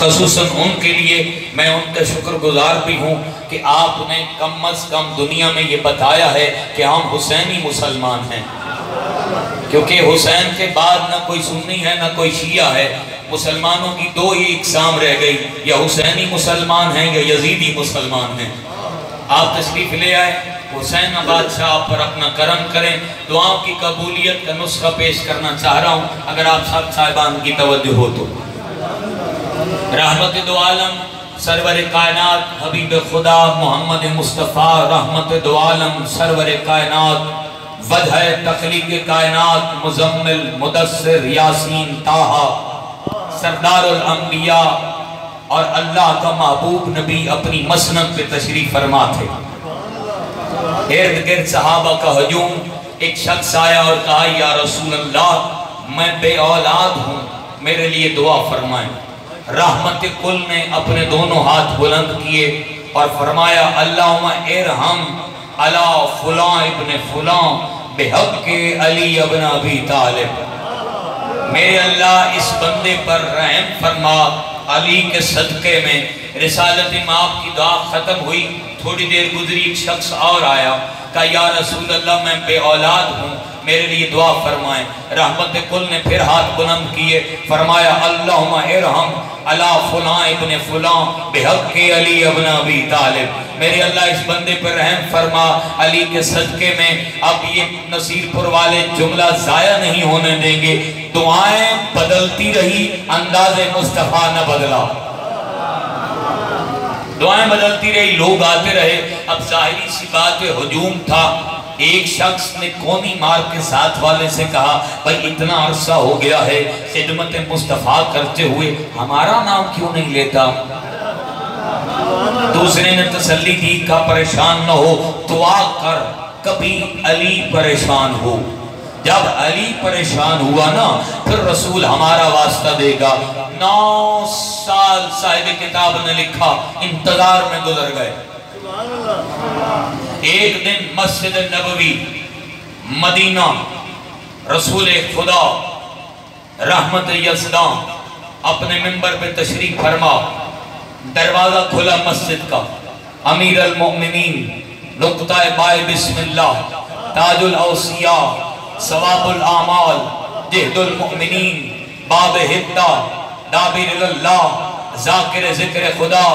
خصوصاً ان کے لیے میں ان کا شکر گزار بھی ہوں کہ آپ نے کم از کم دنیا میں یہ بتایا ہے کہ ہم حسینی مسلمان ہیں، کیونکہ حسین کے بعد نہ کوئی سنی ہے نہ کوئی شیعہ ہے، مسلمانوں کی دو ہی اقسام رہ گئی، یا حسینی مسلمان ہیں یا یزیدی مسلمان ہیں۔ آپ تشریف لے آئے، حسین بادشاہ آپ پر اپنا کرم کریں، دعاؤں کی قبولیت کا نسخہ پیش کرنا چاہ رہا ہوں، اگر آپ سب صاحبان کی توجہ ہو تو۔ رحمت دو عالم سرور کائنات حبیب خدا محمد مصطفیٰ، رحمت دو عالم سرور کائنات وجہ تخلیق کائنات مزمل مدثر یاسین طٰہٰ سردار الانبیاء اور اللہ کا محبوب نبی اپنی مسند پہ تشریف فرما تھے۔ ارد گرد صحابہ کا ہجوم، ایک شخص آیا اور کہا یا رسول اللہ میں بے اولاد ہوں، میرے لیے دعا فرمائیں۔ رحمت کل نے اپنے دونوں ہاتھ بلند کیے اور فرمایا اللہم ارحم علی فلاں ابن فلاں بحق علی ابن ابی طالب، میرے اللہ اس بندے پر رحم فرما، علی کے صدقے میں۔ رسالت مآب کی دعا ختم ہوئی، تھوڑی دیر گزری، ایک شخص اور آیا، کہا یا رسول اللہ میں بے اولاد ہوں، میرے لیے دعا فرمائیں۔ رحمت کل نے پھر ہاتھ بلند کیے، فرمایا اللہم ارحم علی فلاں ابن فلاں بحق علی ابن ابی طالب، میرے اللہ اس بندے پر رحم فرما، علی کے صدقے میں۔ اب یہ نصیر پور والے جملہ ضائع نہیں ہونے دیں گے، دعائیں بدلتی رہی، انداز مصطفیٰ نہ بدلا، دعائیں بدلتی رہی، لوگ آتے رہے۔ اب ظاہری سی بات ہجوم تھا، ایک شخص نے کونی مار کے ساتھ والے سے کہا بھائی اتنا عرصہ ہو گیا ہے خدمت مصطفیٰ کرتے ہوئے، ہمارا نام کیوں نہیں لیتا؟ دوسرے نے تسلی دی، کہا پریشان نہ ہو، دعا کر کبھی علی پریشان ہو، جب علی پریشان ہوا نا پھر رسول ہمارا واسطہ دے گا۔ 9 سال صاحب کتاب نے لکھا، انتظار میں گزر گئے۔ ایک دن مسجد نبوی مدینہ رسول خدا رحمت یزدان اپنے منبر پہ تشریف فرما، دروازہ کھلا مسجد کا، امیر المؤمنین نقطہ بائے بسم اللہ تاج الاوصیاء ثواب الاعمال جہد المؤمنین باب ہدہ دابر اللہ ذاکر ذکر خدا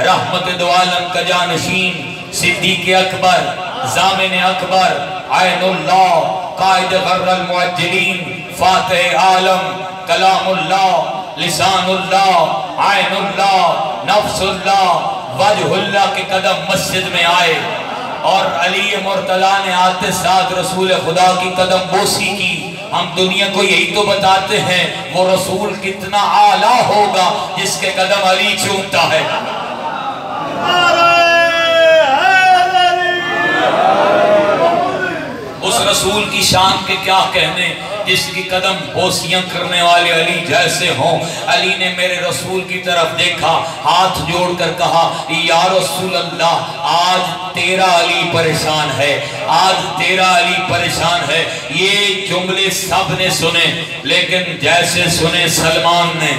رحمت دو عالم کا جانشین صدیق اکبر ضامن اکبر عین اللہ قائد غر المعجلین فاتح عالم کلام اللہ لسان اللہ عین اللہ نفس اللہ وجہ اللہ کے قدم مسجد میں آئے، اور علی مرتضیٰ نے آتے ساتھ رسول خدا کی قدم بوسی کی۔ ہم دنیا کو یہی تو بتاتے ہیں وہ رسول کتنا اعلیٰ ہوگا جس کے قدم علی چومتا ہے۔ اس رسول کی شان کے کیا کہنے جس کی قدم بوسیاں کرنے والے علی جیسے ہوں۔ علی نے میرے رسول کی طرف دیکھا، ہاتھ جوڑ کر کہا یا رسول اللہ آج تیرا علی پریشان ہے، آج تیرا علی پریشان ہے۔ یہ جملے سب نے سنے، لیکن جیسے سنے سلمان نے،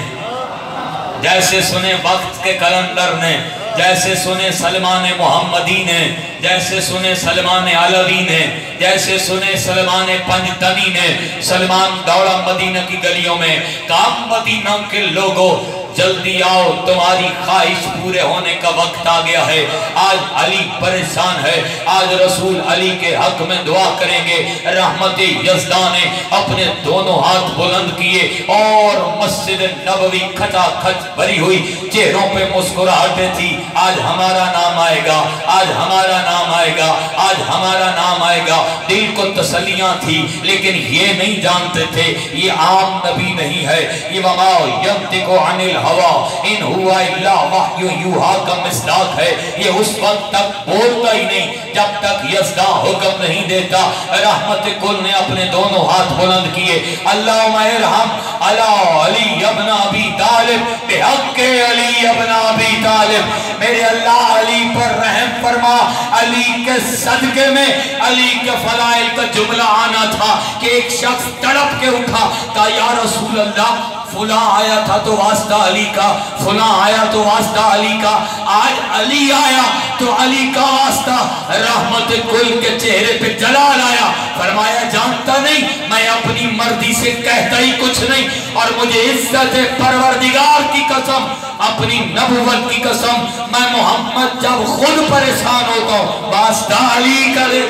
جیسے سنے وقت کے کلندر نے، جیسے سنے سلمان محمدی نے، جیسے سنے سلمان علوی نے، جیسے سنے سلمان پنجتنی نے، سلمان دوڑا مدینہ کی گلیوں میں، کام مدینہ کے لوگوں جلدی آؤ تمہاری خواہش پورے ہونے کا وقت آ گیا ہے۔ آج علی پریشان ہے، آج رسول علی کے حق میں دعا کریں گے۔ رحمت یزدان نے اپنے دونوں ہاتھ بلند کیے اور مسجد نبوی کھچا کھچ بھری ہوئی، چہروں پہ مسکراہٹیں تھی۔ آج ہمارا نام آئے گا، آج ہمارا نام آئے گا، آج ہمارا نام آئے گا۔ دل کو تسلیاں تھی، لیکن یہ نہیں جانتے تھے یہ عام نبی نہیں ہے، یہ وما ینطق عن الہوا ان ہوا الا وحی یوحا کا مصداق ہے۔ یہ اس وقت تک بولتا ہی نہیں جب تک یزدان حکم نہیں دیتا۔ رحمت کل نے اپنے دونوں ہاتھ بلند کیے، اللہم ارحم علی علی ابن ابی طالب بحق علی ابن ابی طالب، میرے اللہ علی پر رحم فرما، علی کے کے صدقے میں علی کے فضائل کا جملہ آنا تھا کہ ایک شخص تڑپ کے اٹھا کہا یا رسول اللہ فلاں آیا تھا تو واسطہ علی کا، فلاں آیا تو واسطہ علی کا، آج علی آیا تو علی کا واسطہ، رحمت کل کے چہرے پہ جلال آیا۔ فرمایا جانتا نہیں میں اپنی مرضی سے کہتا ہی کچھ نہیں، اور مجھے عزت پروردگار کی قسم، اپنی نبوت کی قسم، میں محمد جب خود پریشان ہوتا ہوں واسطہ علی کا لے۔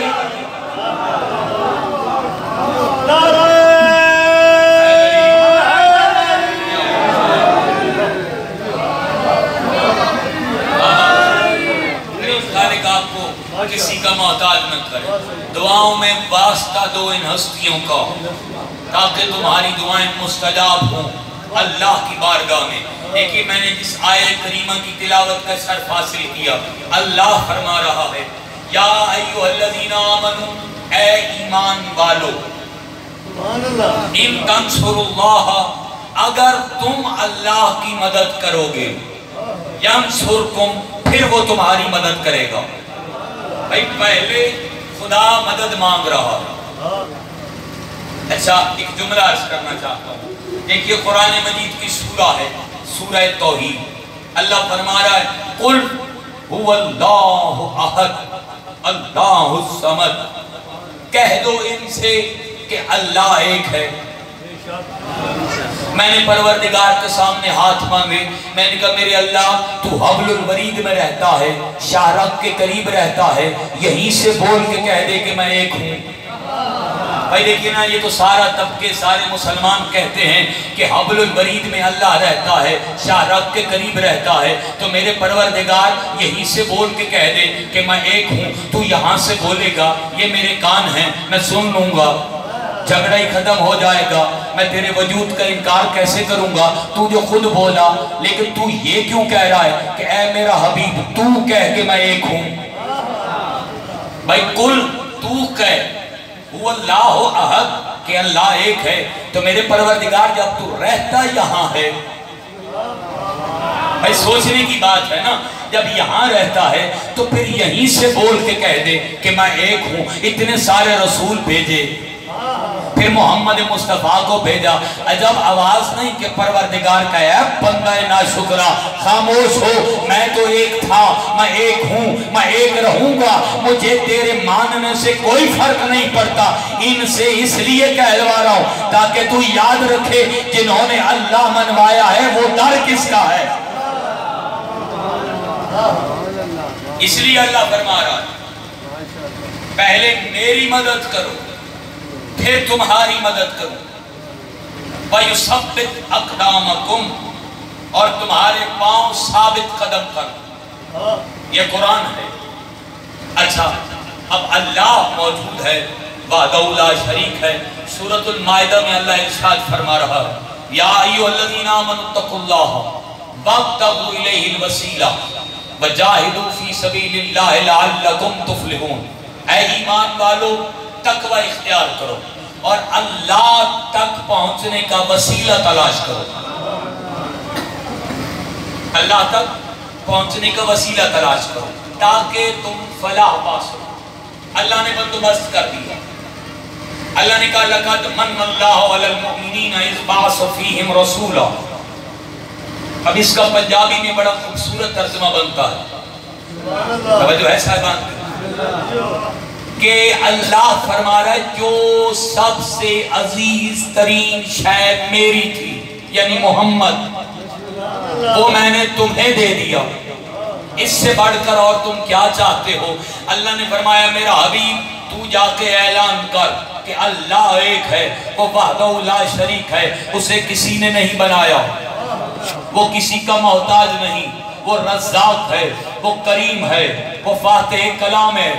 کسی کا محتاج نہ کرے، دعاؤں میں واسطہ دو ان ہستیوں کا تاکہ تمہاری دعائیں مستجاب ہوں اللہ کی بارگاہ میں۔ دیکھیے میں نے جس آیت کریمہ کی تلاوت کا شرف حاصل کیا، اللہ فرما رہا ہے یا ایھا الذین آمنوا، اے ایمان والو، ان تنصروا اللہ، اگر تم اللہ کی مدد کرو گے، ینصرکم، پھر وہ تمہاری مدد کرے گا۔ بھائی پہلے خدا مدد مانگ رہا ہے۔ اچھا ایک جملہ عرض کرنا چاہتا ہوں، دیکھیے قرآن مجید کی سورہ ہے، سورہ توحید۔ اللہ فرما رہا ہے قل هو اللہ احد اللہ الصمد، کہہ دو ان سے کہ اللہ ایک ہے۔ میں نے پروردگار کے سامنے ہاتھ مانگے، میں نے کہا میرے اللہ تو حبل الورید میں رہتا ہے، شاہرگ کے قریب رہتا ہے، یہیں سے بول کے کہہ دے کہ میں ایک ہوں۔ بھائی دیکھیں نا، یہ تو سارا طبقے سارے مسلمان کہتے ہیں کہ حبل الورید میں اللہ رہتا ہے، شاہرگ کے قریب رہتا ہے، تو میرے پروردگار یہیں سے بول کے کہہ دے کہ میں ایک ہوں، تو یہاں سے بولے گا، یہ میرے کان ہیں، میں سن لوں گا، جھگڑا ہی ختم ہو جائے گا، میں تیرے وجود کا انکار کیسے کروں گا؟ تو جو خود بولا، لیکن تو یہ کیوں کہہ رہا ہے کہ اے میرا حبیب تو کہہ کہ میں ایک ہوں؟ بھائی کل تو کہہ هو اللہ احد کہ اللہ ایک ہے، تو میرے پروردگار جب تو رہتا یہاں ہے، بھائی سوچنے کی بات ہے نا، جب یہاں رہتا ہے تو پھر یہیں سے بول کے کہہ دے کہ میں ایک ہوں۔ اتنے سارے رسول بھیجے، پھر محمد مصطفیٰ کو بھیجا، عجب آواز نہیں کہ پروردگار کا اے بندہ ناشکرا خاموش ہو، میں تو ایک تھا، میں ایک ہوں، میں ایک رہوں گا، مجھے تیرے ماننے سے کوئی فرق نہیں پڑتا، ان سے اس لیے کہلوا رہا ہوں تاکہ تو یاد رکھے جنہوں نے اللہ منوایا ہے وہ ڈر کس کا ہے۔ اس لیے اللہ فرما رہا ہے پہلے میری مدد کرو پھر تمہاری مدد کرو، وَيُثَبِّتْ أَقْدَامَكُمْ، اور تمہارے پاؤں ثابت قدم کرو۔ یہ قرآن ہے۔ اچھا اب اللہ موجود ہے، وحدہ لا شریک ہے۔ سورۃ المائدہ میں اللہ ارشاد فرما رہا ہے یا ایھا الذین آمنوا اتقوا اللہ وابتغوا الیہ الوسیلہ وجاہدوا فی سبیل اللہ لعلکم تفلحون، اے ایمان والو تقوی اختیار کرو اور اللہ تک پہنچنے کا وسیلہ تلاش کرو، اللہ تک پہنچنے کا وسیلہ تلاش کرو تاکہ تم فلاح پا سکو۔ اللہ نے بندوبست کر دیا، اللہ نے کہا لَقَدْ مَنَّ اللَّهُ عَلَى الْمُؤْمِنِينَ إِذْ بَعَثَ فِيهِمْ رَسُولًا۔ اب اس کا پنجابی میں بڑا خوبصورت ترجمہ بنتا ہے، توجہ ہے صاحبان، کہ اللہ فرما رہا ہے جو سب سے عزیز ترین شے میری تھی یعنی محمد، وہ میں نے تمہیں دے دیا، اس سے بڑھ کر اور تم کیا چاہتے ہو؟ اللہ نے فرمایا میرا حبیب تو جا کے اعلان کر کہ اللہ ایک ہے، وہ وحدہ لا شریک ہے، اسے کسی نے نہیں بنایا، وہ کسی کا محتاج نہیں، وہ رزاق ہے، وہ کریم ہے، وہ فاتح کلام ہے،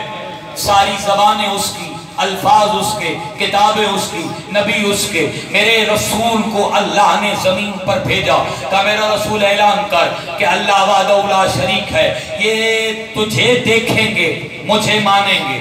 ساری زبانیں اس کی، الفاظ اس کے، کتابیں اس کی، نبی اس کے۔ میرے رسول کو اللہ نے زمین پر بھیجا، کہا میرا رسول اعلان کر کہ اللہ وحدہ لا شریک ہے، یہ تجھے دیکھیں گے مجھے مانیں گے،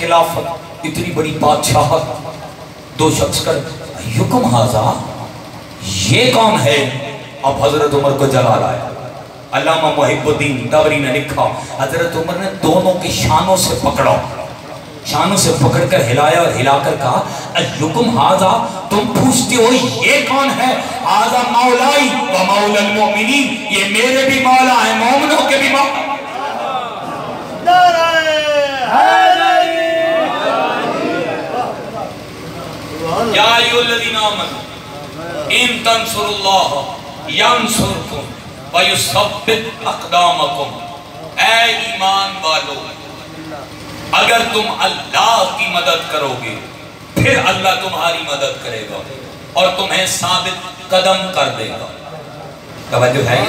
خلافت اتنی بڑی بادشاہت، دو شخص کر حکم حاضا یہ کون ہے؟ اب حضرت عمر کو جلال آیا۔ علامہ محب الدین طبری نے لکھا حضرت عمر نے دونوں کی شانوں سے پکڑا، شانوں سے پکڑ کر ہلایا اور ہلا کر کہا ایکم ھذا، تم پوچھتے ہو یہ کون ہے؟ ھذا مولائی و مولا المؤمنین، یہ میرے بھی مولا ہیں، مومنوں کے بھی مولا۔ یا ایھا الذین آمنوا ان تنصروا اللہ ینصرکم وَيُثَبِّتْ أَقْدَامَكُمْ، اے ایمان والو اگر تم اللہ کی مدد کرو گے پھر اللہ تمہاری مدد کرے گا اور تمہیں ثابت قدم کر دے گا۔ توجہ ہے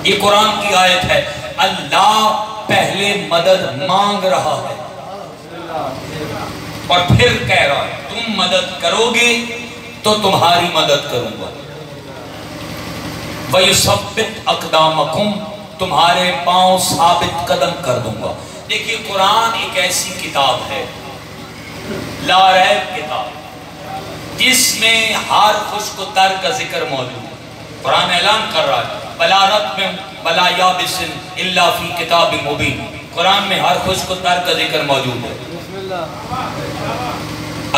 یہ قرآن کی آیت ہے۔ اللہ پہلے مدد مانگ رہا ہے اور پھر کہہ رہا ہے تم مدد کرو گے تو تمہاری مدد کروں گا۔ وَيُثَبِّتْ أَقْدَامَكُمْ، تمہارے پاؤں ثابت قدم کر دوں گا۔ دیکھیے قرآن ایک ایسی کتاب ہے، لا ریب کتاب، جس میں ہر خشک و تر کا ذکر موجود ہے۔ قرآن اعلان کر رہا ہے بلا رطب بلا یابس الا فی کتاب مبین، قرآن میں ہر خشک و تر کا ذکر موجود ہے۔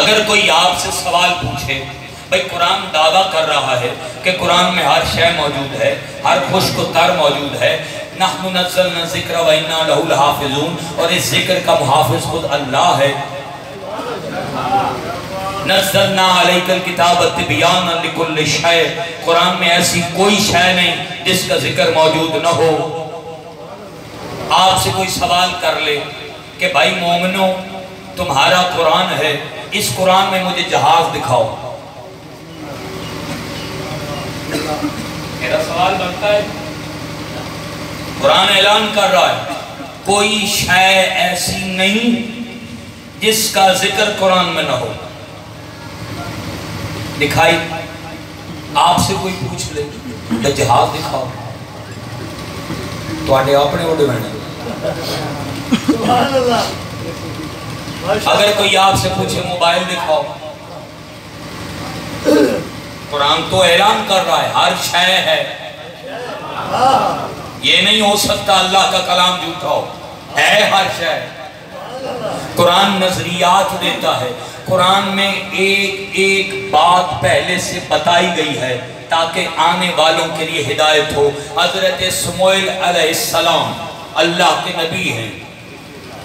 اگر کوئی آپ سے سوال پوچھے بھئی قرآن دعویٰ کر رہا ہے کہ قرآن میں ہر شے موجود ہے، ہر خشک و تر موجود ہے، نحن نزلنا ذکر و انا لہ لحافظون، اور اس ذکر کا محافظ خود اللہ ہے۔ نزلنا علیک الکتاب تبیانا لکل شیء، قرآن میں ایسی کوئی شے نہیں جس کا ذکر موجود نہ ہو۔ آپ سے کوئی سوال کر لے کہ بھائی مومنوں تمہارا قرآن ہے، اس قرآن میں مجھے جہاز دکھاؤ، میرا سوال بنتا ہے قرآن اعلان کر رہا ہے کوئی شے ایسی نہیں جس کا ذکر قرآن میں نہ ہو، دکھائی۔ آپ سے کوئی پوچھ لے کہ جہاز دکھاؤ تو آٹے اپنے اڑے بنے۔ اگر کوئی آپ سے پوچھے موبائل دکھاؤ، قرآن تو اعلان کر رہا ہے ہر شے ہے، یہ نہیں ہو سکتا اللہ کا کلام جھوٹا ہو، ہے ہر شے۔ قرآن نظریات دیتا ہے، قرآن میں ایک ایک بات پہلے سے بتائی گئی ہے تاکہ آنے والوں کے لیے ہدایت ہو۔ حضرت سموئیل علیہ السلام اللہ کے نبی ہیں،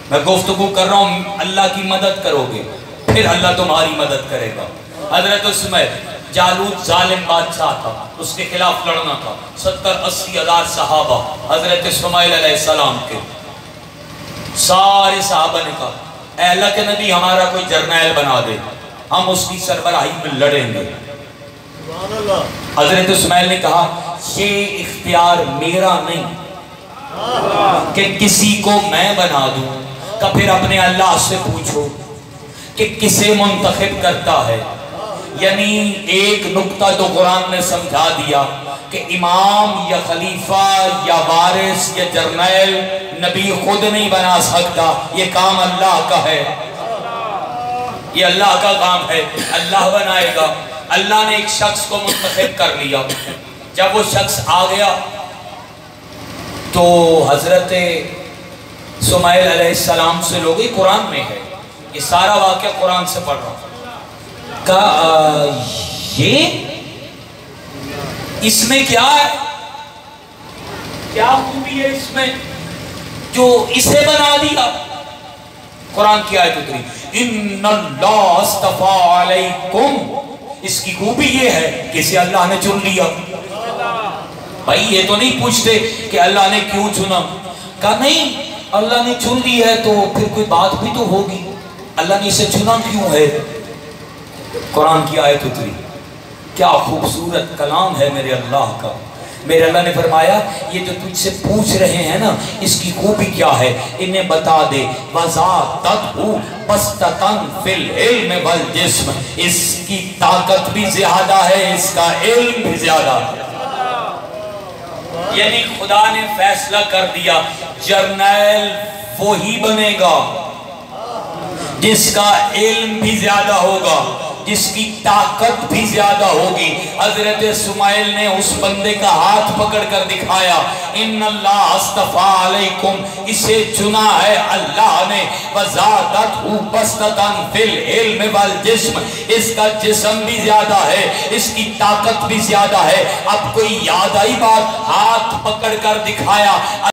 میں گفتگو کر رہا ہوں اللہ کی مدد کرو گے پھر اللہ تمہاری مدد کرے گا۔ حضرت سموئیل، جالوت ظالم بادشاہ تھا، اس کے خلاف لڑنا تھا، 70-80 ہزار صحابہ حضرت سموئیل علیہ السلام کے، سارے صحابہ نے کہا اے اللہ کے نبی ہمارا کوئی جرنیل بنا دے، ہم اس کی سربراہی میں لڑیں گے۔ حضرت سموئیل نے کہا یہ اختیار میرا نہیں کہ کسی کو میں بنا دوں، کہ پھر اپنے اللہ سے پوچھو کہ کسے منتخب کرتا ہے۔ یعنی ایک نکتہ تو قرآن نے سمجھا دیا کہ امام یا خلیفہ یا وارث یا جرنیل نبی خود نہیں بنا سکتا، یہ کام اللہ کا ہے، یہ اللہ کا کام ہے، اللہ بنائے گا۔ اللہ نے ایک شخص کو منتخب کر لیا، جب وہ شخص آ گیا تو حضرت سموئیل علیہ السلام سے لوگ، یہ قرآن میں ہے، یہ سارا واقعہ قرآن سے پڑھ رہا ہوں، کہا یہ اس میں کیا ہے، کیا خوبی ہے اس میں جو اسے بنا دیا؟ قرآن کی آیت اتری ان اللہ اصطفیٰ علیکم، اس کی خوبی یہ ہے کہ اسے اللہ نے چن لیا۔ بھائی یہ تو نہیں پوچھتے کہ اللہ نے کیوں چنا، کہا نہیں اللہ نے چن لی ہے تو پھر کوئی بات بھی تو ہوگی، اللہ نے اسے چنا کیوں ہے۔ قرآن کی آیت اتری، کیا خوبصورت کلام ہے میرے اللہ کا۔ میرے اللہ نے فرمایا یہ جو تجھ سے پوچھ رہے ہیں نا اس کی خوبی کیا ہے انہیں بتا دے، وَزَادَتْهُ بَسْطَةً فِي الْعِلْمِ وَالْجِسْمِ، اس کی طاقت بھی زیادہ ہے، اس کا علم بھی زیادہ ہے۔ یعنی خدا نے فیصلہ کر دیا جرنیل وہی بنے گا جس کا علم بھی زیادہ ہوگا، جس کی طاقت بھی زیادہ ہوگی۔ حضرت اسماعیل نے اس بندے کا ہاتھ پکڑ کر دکھایا، ان اللہ اصطفیٰ علیکم، اسے چنا ہے اللہ نے، وزادتہ بسطۃ فی العلم والجسم، اس کا جسم بھی زیادہ ہے، اس کی طاقت بھی زیادہ ہے۔ اب کوئی یاد آئی بات، ہاتھ پکڑ کر دکھایا۔